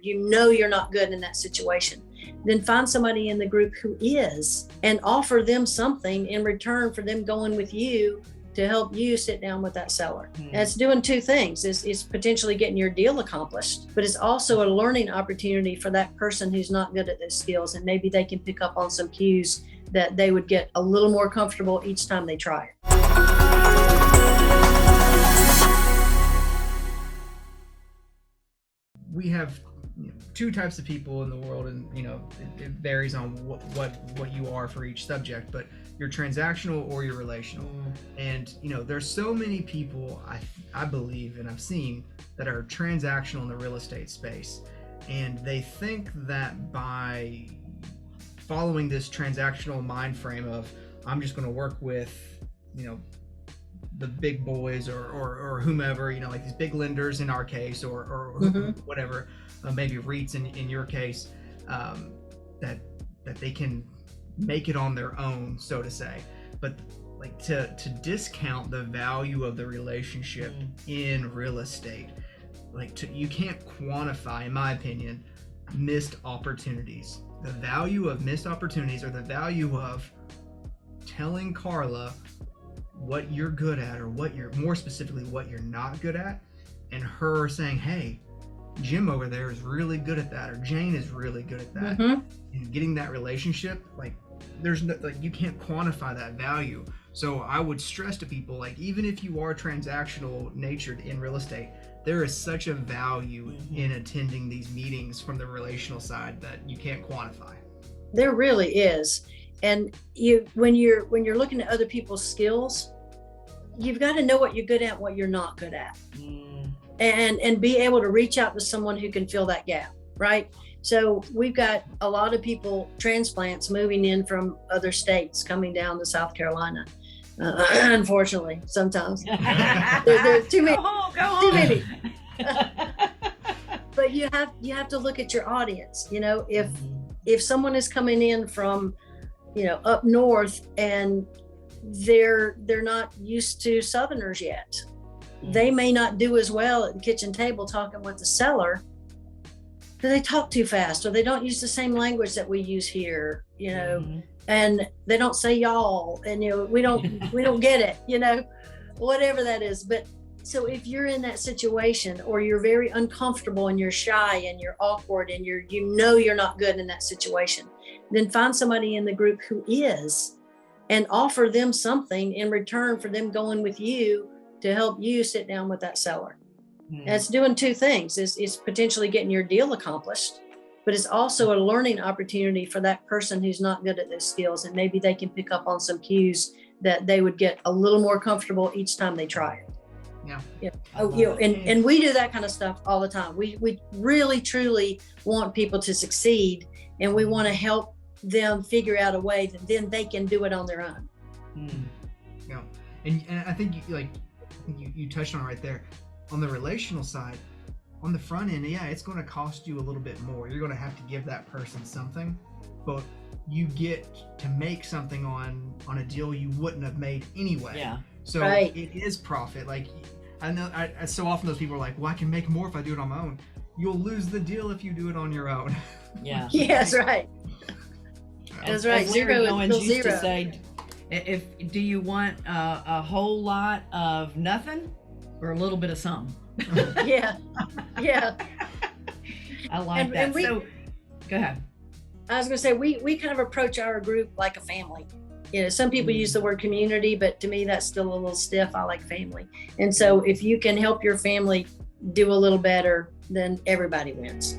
you know you're not good in that situation, then find somebody in the group who is and offer them something in return for them going with you to help you sit down with that seller. And it's doing two things. It's potentially getting your deal accomplished, but it's also a learning opportunity for that person who's not good at those skills, and maybe they can pick up on some cues that they would get a little more comfortable each time they try it. We have two types of people in the world, and it varies on what you are for each subject, but you're transactional or you're relational. And there's so many people I believe, and I've seen, that are transactional in the real estate space, and they think that by following this transactional mind frame of I'm just going to work with the big boys or whomever, like these big lenders in our case, or whatever, maybe REITs in your case, that they can make it on their own, so to say. But like to discount the value of the relationship in real estate, you can't quantify, in my opinion, missed opportunities. The value of missed opportunities, or the value of telling Carla what you're good at, or more specifically what you're not good at, and her saying, hey, Jim over there is really good at that, or Jane is really good at that, and getting that relationship, there's no, you can't quantify that value. So I would stress to people, even if you are transactional natured in real estate, there is such a value in attending these meetings from the relational side that you can't quantify. There really is. And when you're looking at other people's skills, you've got to know what you're good at and what you're not good at, and be able to reach out to someone who can fill that gap, right? So we've got a lot of people, transplants, moving in from other states, coming down to South Carolina. Unfortunately, sometimes there are too many. Too many. But you have to look at your audience. If someone is coming in from up north and they're not used to Southerners yet, they may not do as well at the kitchen table talking with the seller, because they talk too fast, or they don't use the same language that we use here, and they don't say y'all, and we don't get it, whatever that is. But so if you're in that situation, or you're very uncomfortable and you're shy and you're awkward and you're not good in that situation, then find somebody in the group who is, and offer them something in return for them going with you to help you sit down with that seller. And it's doing two things. It's potentially getting your deal accomplished, but it's also a learning opportunity for that person who's not good at those skills, and maybe they can pick up on some cues that they would get a little more comfortable each time they try it. And we do that kind of stuff all the time. We really truly want people to succeed, and we want to help them figure out a way that then they can do it on their own. And I think you touched on it right there. On the relational side, on the front end, it's going to cost you a little bit more. You're going to have to give that person something, but you get to make something on a deal you wouldn't have made anyway. So right. It is profit. I know so often those people are like, well, I can make more if I do it on my own. You'll lose the deal if you do it on your own. Yeah, that's right. That's right. Zero Owens used to say, do you want a whole lot of nothing or a little bit of some? Yeah. I like that. So go ahead. I was going to say, we kind of approach our group like a family. Some people use the word community, but to me, that's still a little stiff. I like family. And so if you can help your family do a little better, then everybody wins.